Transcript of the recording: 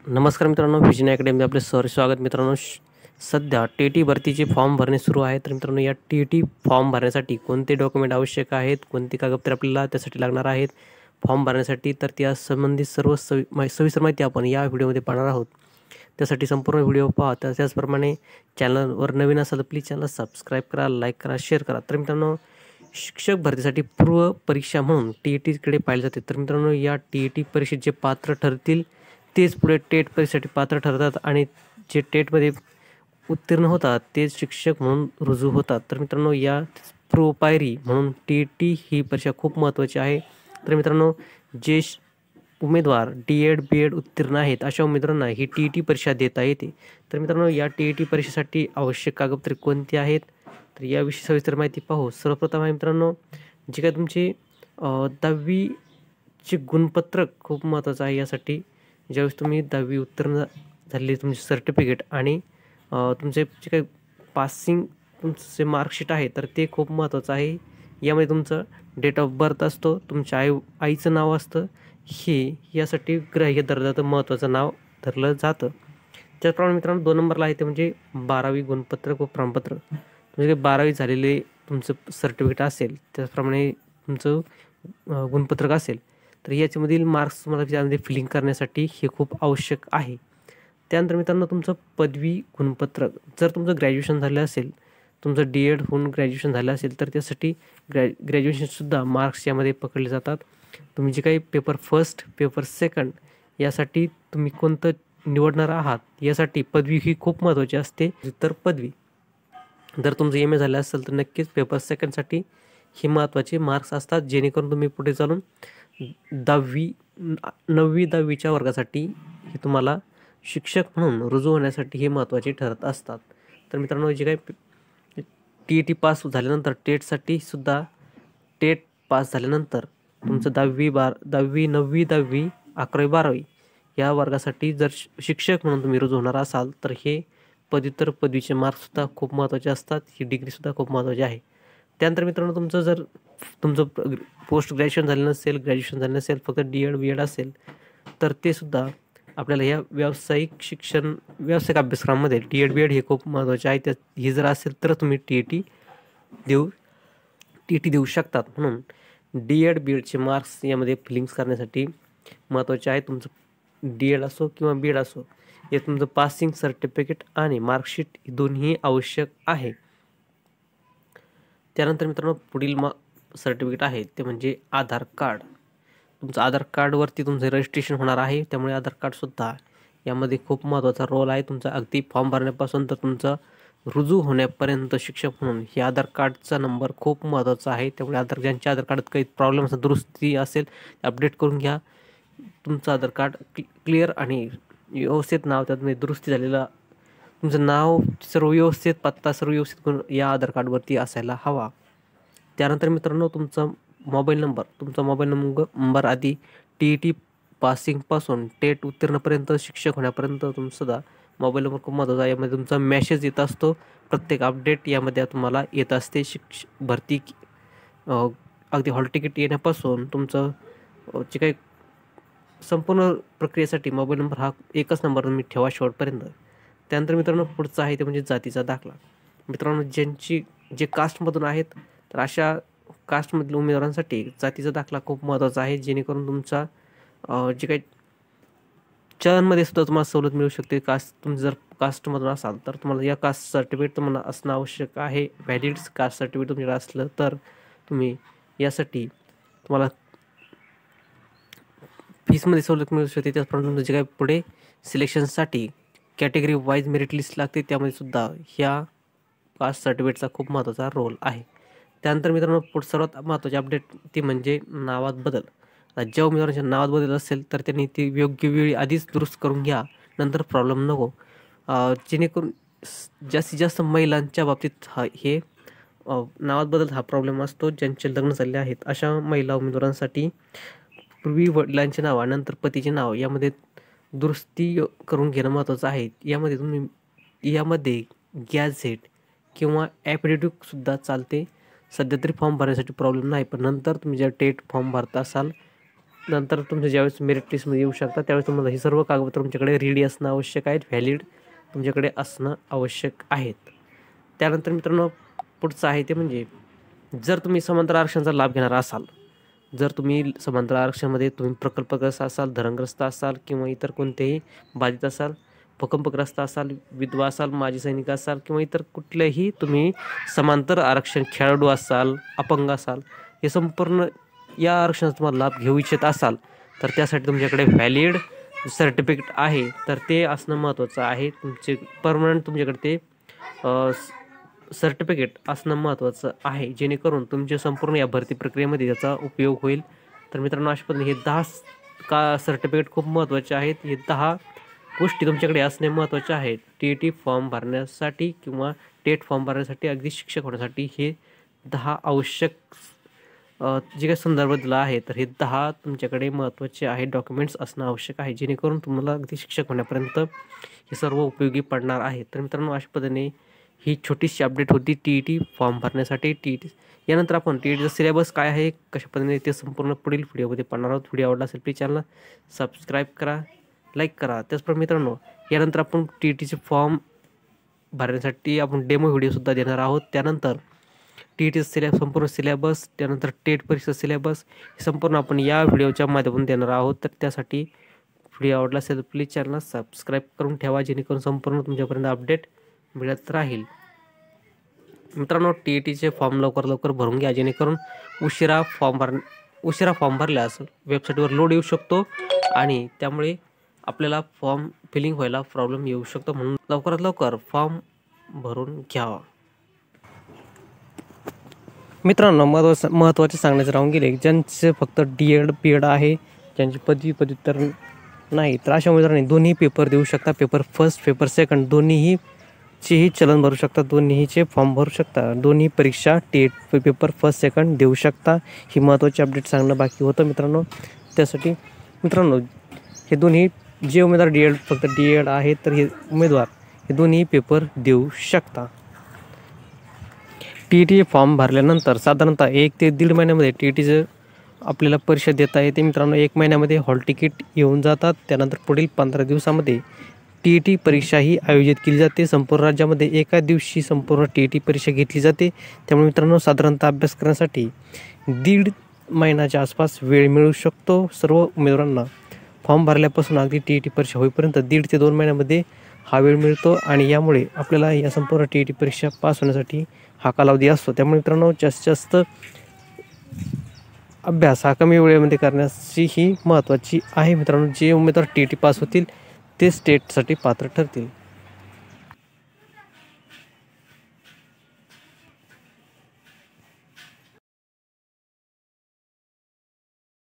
नमस्कार मित्रांनो, vision academy आपले सर स्वागत. मित्रांनो, सध्या टी भरतीचे फॉर्म भरणे सुरू आहे. तर मित्रांनो, या फॉर्म भरण्यासाठी कोणते डॉक्युमेंट आवश्यक आहेत, कोणती कागदपत्रे आपल्याला त्यासाठी लागणार आहेत फॉर्म भरण्यासाठी, तर त्या संबंधित सर्व सविस्तर माहिती आपण या व्हिडिओमध्ये पाहणार आहोत. त्यासाठी संपूर्ण व्हिडिओ पहा. त्याचप्रमाणे चॅनलवर नवीन असाल तर प्लीज चॅनल सबस्क्राईब करा, लाईक करा, शेअर करा. तर मित्रांनो, शिक्षक भरतीसाठी पूर्व परीक्षा म्हणून टीकडे पाहिले जाते. तर मित्रांनो, या परीक्षेत जे पात्र ठरतील तेच पुढे टेट परीक्षेसाठी पात्र ठरतात आणि जे टेटमध्ये उत्तीर्ण होतात तेच शिक्षक म्हणून रुजू होतात. तर मित्रांनो, या पूर्व पायरी म्हणून ही परीक्षा खूप महत्त्वाची आहे. तर मित्रांनो, जे उमेदवार BEd उत्तीर्ण आहेत अशा उमेदवारांना ही परीक्षा देता येते. तर मित्रांनो, या परीक्षेसाठी आवश्यक कागदपत्रे कोणती आहेत, तर याविषयी सविस्तर माहिती पाहू. सर्वप्रथम आहे मित्रांनो, जे काय तुमचे 10वीचे गुणपत्रक खूप महत्त्वाचं आहे. यासाठी ज्यावेळेस तुम्ही 10वी उत्तीर्ण झालेली तुमचे सर्टिफिकेट आणि तुमचे जे काही पासिंग तुमचे मार्कशीट आहे तर ते खूप महत्त्वाचं आहे. यामध्ये तुमचं डेट ऑफ बर्थ असतो, तुमच्या आईचं नाव असतं, हे यासाठी ग्राह्य दर्जाचं महत्त्वाचं नाव धरलं जातं. त्याचप्रमाणे मित्रांनो, 2 नंबरला आहे ते म्हणजे 12वी गुणपत्रक व प्रमाणपत्र. म्हणजे 12वी झालेले तुमचं सर्टिफिकेट असेल, त्याचप्रमाणे तुमचं गुणपत्रक असेल, तर याच्यामधील मार्क्स तुम्हाला त्यामध्ये फिलिंग करण्यासाठी हे खूप आवश्यक आहे. त्यानंतर मित्रांनो, तुमचं पदवी गुणपत्रक जर तुमचं ग्रॅज्युएशन झालं असेल, तुमचं DEd होऊन ग्रॅज्युएशन झालं असेल, तर त्यासाठी ग्रॅज्युएशनसुद्धा मार्क्स यामध्ये पकडले जातात. तुम्ही जे काही पेपर फर्स्ट, पेपर सेकंड यासाठी तुम्ही कोणतं निवडणार आहात, यासाठी पदवी ही खूप महत्त्वाची असते. तर पदवी जर तुमचं MA झालं असेल तर नक्कीच पेपर सेकंडसाठी हे महत्त्वाचे मार्क्स असतात, जेणेकरून तुम्ही पुढे चालून 9वी-10वीच्या वर्गासाठी हे तुम्हाला शिक्षक म्हणून रुजू होण्यासाठी हे महत्त्वाचे ठरत असतात. तर मित्रांनो, जे काही TET पास झाल्यानंतर टेटसाठी सुद्धा टेट पास झाल्यानंतर तुमचं 10वी, 9वी, 10वी, 11वी, 12वी या वर्गासाठी जर शिक्षक म्हणून तुम्ही रुजू होणार असाल तर हे पदव्युत्तर पदवीचे मार्क्ससुद्धा खूप महत्त्वाचे असतात. ही डिग्रीसुद्धा खूप महत्त्वाची आहे. त्यानंतर मित्रांनो, तुमचं पोस्ट ग्रॅज्युएशन झालं नसेल, फक्त DEd असेल, तर ते सुद्धा आपल्याला या व्यावसायिक अभ्यासक्रमामध्ये DEd हे खूप महत्त्वाचे आहे. हे जर असेल तर तुम्ही TET देऊ शकतात. म्हणून BEdचे मार्क्स यामध्ये फिलिंग्स करण्यासाठी महत्त्वाचे आहे. तुमचं DEd असो किंवा BEd असो, हे तुमचं पासिंग सर्टिफिकेट आणि मार्कशीट दोन्ही आवश्यक आहे. त्यानंतर मित्रांनो, पुढील सर्टिफिकेट आहे ते म्हणजे आधार कार्ड. तुमचं आधार कार्डवरती तुमचं रजिस्ट्रेशन होणार आहे, त्यामुळे आधार कार्डसुद्धा यामध्ये खूप महत्त्वाचा रोल आहे. तुमचा अगदी फॉर्म भरण्यापासून तर तुमचा रुजू होण्यापर्यंत शिक्षक म्हणून हे आधार कार्डचा नंबर खूप महत्त्वाचा आहे. त्यामुळे ज्यांच्या आधार कार्डात काही प्रॉब्लेम असेल, दुरुस्ती असेल, अपडेट करून घ्या. तुमचं आधार कार्ड क्लिअर आणि व्यवस्थित नाव त्यात दुरुस्ती झालेलं, तुमचं नाव सर्व व्यवस्थित, पत्ता सर्व व्यवस्थित करून या आधार कार्डवरती असायला हवा. त्यानंतर मित्रांनो, तुमचा मोबाईल नंबर आधी TET पासिंगपासून टेट उत्तीर्णपर्यंत शिक्षक होण्यापर्यंत तुमचा मोबाईल नंबर खूप महत्त्वाचा आहे. यामध्ये तुमचा मेसेज येत असतो, प्रत्येक अपडेट यामध्ये तुम्हाला येत असते. भरती अगदी हॉल तिकीट येण्यापासून तुमचं जे काही संपूर्ण प्रक्रियेसाठी मोबाईल नंबर हा एकच नंबर तुम्ही ठेवा शेवटपर्यंत. त्यानंतर मित्रांनो, पुढचं आहे ते म्हणजे जातीचा दाखला. मित्रांनो, जे कास्टमधून आहेत, तर अशा कास्टमधील उमेदवारांसाठी जातीचा दाखला खूप महत्त्वाचा आहे, जेणेकरून तुमचा जे काही चलनमध्ये सुद्धा तुम्हाला सवलत मिळू शकते. तुम्ही जर कास्टमधून असाल तर तुम्हाला या कास्ट सर्टिफिकेट तुम्हाला असणं आवश्यक आहे. व्हॅलिड कास्ट सर्टिफिकेट तुमच्याकडे असलं तर तुम्ही यासाठी तुम्हाला फीसमध्ये सवलत मिळू शकते. त्याचप्रमाणे तुमचं जे काही पुढे सिलेक्शनसाठी कॅटेगरी वाईज मेरिट लिस्ट लागते, त्यामध्ये सुद्धा ह्या कास्ट सर्टिफिकेटचा खूप महत्त्वाचा रोल आहे. त्यानंतर मित्रांनो, सर्वात महत्त्वाचे अपडेट ते म्हणजे नावात बदल. ज्या उमेदवारांच्या नावात बदल असेल तर त्यांनी ती योग्य वेळी आधीच दुरुस्त करून घ्या, नंतर प्रॉब्लेम नको. जेणेकरून जास्तीत जास्त महिलांच्या बाबतीत हे नावात बदल हा प्रॉब्लेम असतो. ज्यांचे लग्न झाले आहेत अशा महिला उमेदवारांसाठी पूर्वी वडिलांचे नाव नंतर पतीचे नाव यामध्ये दुरुस्ती करून घेणं महत्त्वाचं आहे. यामध्ये गॅझेट किंवा ॲफिडेव्हिटसुद्धा चालते. सध्या तरी फॉर्म भरण्यासाठी प्रॉब्लेम नाही, पण नंतर तुम्ही जर टेट फॉर्म भरत असाल नंतर तुमचं ज्यावेळेस मेरिट लिस्टमध्ये येऊ शकता त्यावेळेस तुम्हाला ही सर्व कागदपत्र तुमच्याकडे रेडी असणं आवश्यक आहेत, व्हॅलिड तुमच्याकडे असणं आवश्यक आहेत. त्यानंतर मित्रांनो पुढचं आहे ते म्हणजे जर तुम्ही समांतर आरक्षणाचा लाभ घेणार असाल, जर तुम्ही समांतर आरक्षणामध्ये तुम्ही प्रकल्पग्रस्त असाल, धरणग्रस्त असाल किंवा इतर कोणतेही बाधित असाल, भूकंपग्रस्त असाल, विधवा असाल, माजी सैनिक असाल किंवा इतर कुठलेही तुम्ही समांतर आरक्षण खेळाडू असाल, अपंग असाल, हे संपूर्ण या आरक्षणाचा तुम्हाला लाभ घेऊ इच्छित असाल तर त्यासाठी तुमच्याकडे व्हॅलिड सर्टिफिकेट आहे तर ते असणं महत्त्वाचं आहे. तुमचे परमनंट तुमच्याकडे ते सर्टिफिकेट असणं महत्त्वाचं आहे, जेणेकरून तुमच्या संपूर्ण या भरती प्रक्रियेमध्ये त्याचा उपयोग होईल. तर मित्रांनो अशा पद्धतीने हे 10 सर्टिफिकेट खूप महत्त्वाचे आहेत. हे 10 गोष्टी तुमच्याकडे असणे महत्त्वाचे आहेत. TET फॉर्म भरण्यासाठी किंवा टेट फॉर्म भरण्यासाठी, अगदी शिक्षक होण्यासाठी हे 10 आवश्यक जे काही संदर्भ दिला आहे तर हे 10 तुमच्याकडे महत्त्वाचे आहेत, डॉक्युमेंट्स असणं आवश्यक आहे, जेणेकरून तुम्हाला अगदी शिक्षक होण्यापर्यंत हे सर्व उपयोगी पडणार आहे. तर मित्रांनो अशा पद्धतीने ही छोटीशी अपडेट होती TET फॉर्म भरण्यासाठी. यानंतर आपण TETचा सिलेबस काय आहे, कशा पद्धतीने ते संपूर्ण पुढील व्हिडिओमध्ये पाहणार आहोत. व्हिडिओ आवडला असेल प्लीज चॅनलला सबस्क्राईब करा, लाईक करा. त्याचप्रमाणे मित्रांनो यानंतर आपण TETचे फॉर्म भरण्यासाठी आपण डेमो व्हिडिओसुद्धा देणार आहोत. त्यानंतर TETचा संपूर्ण सिलेबस, त्यानंतर टेट परीक्षा सिलेबस हे संपूर्ण आपण या व्हिडिओच्या माध्यमातून देणार आहोत. तर त्यासाठी व्हिडिओ आवडला असेल तर प्लीज चॅनलला सबस्क्राईब करून ठेवा, जेणेकरून संपूर्ण तुमच्यापर्यंत अपडेट मिळत राहील. मित्रांनो TETचे फॉर्म लवकर भरून घ्या, जेणेकरून उशिरा फॉर्म भरल्यास वेबसाईटवर लोड येऊ शकतो आणि त्यामुळे आपल्याला फॉर्म फिलिंग व्हायला प्रॉब्लेम येऊ शकतो. म्हणून लवकरात लवकर फॉर्म भरून घ्यावा. मित्रांनो महत्त्वाचे सांगण्याचे राहून गेले, ज्यांचे फक्त DED PED आहे, ज्यांची पदव्युत्तर नाही, तर अशा उमेदवारांनी दोन्ही पेपर देऊ शकता. पेपर फर्स्ट, पेपर सेकंड दोन्हीचेही चलन भरू शकता, दोन्हीचे फॉर्म भरू शकता. दोन्ही परीक्षा टेट पेपर फर्स्ट सेकंड देऊ शकता. ही महत्त्वाची अपडेट सांगणं बाकी होतं मित्रांनो. त्यासाठी मित्रांनो हे दोन्ही जे उमेदवार फक्त DED आहे तर हे उमेदवार हे दोन्ही पेपर देऊ शकता. TET फॉर्म भरल्यानंतर साधारणतः 1 ते 1.5 महिन्यामध्ये TETचं आपल्याला परीक्षा देता येते मित्रांनो. 1 महिन्यामध्ये हॉल तिकीट येऊन जातात. त्यानंतर पुढील 15 दिवसामध्ये TET परीक्षा ही आयोजित केली जाते. संपूर्ण राज्यामध्ये एका दिवशी संपूर्ण TET परीक्षा घेतली जाते. त्यामुळे मित्रांनो साधारणतः अभ्यास करण्यासाठी 1.5 महिन्याच्या आसपास वेळ मिळू शकतो सर्व उमेदवारांना. फॉर्म भरल्यापासून अगदी TET परीक्षा होईपर्यंत 1.5 ते 2 महिन्यामध्ये हा वेळ मिळतो आणि यामुळे आपल्याला या संपूर्ण TET परीक्षा पास होण्यासाठी हा कालावधी असतो. त्यामुळे मित्रांनो जास्तीत जास्त अभ्यास हा कमी वेळेमध्ये करण्याची ही महत्त्वाची आहे मित्रांनो. जे उमेदवार TET पास होतील ते स्टेटसाठी पात्र ठरतील.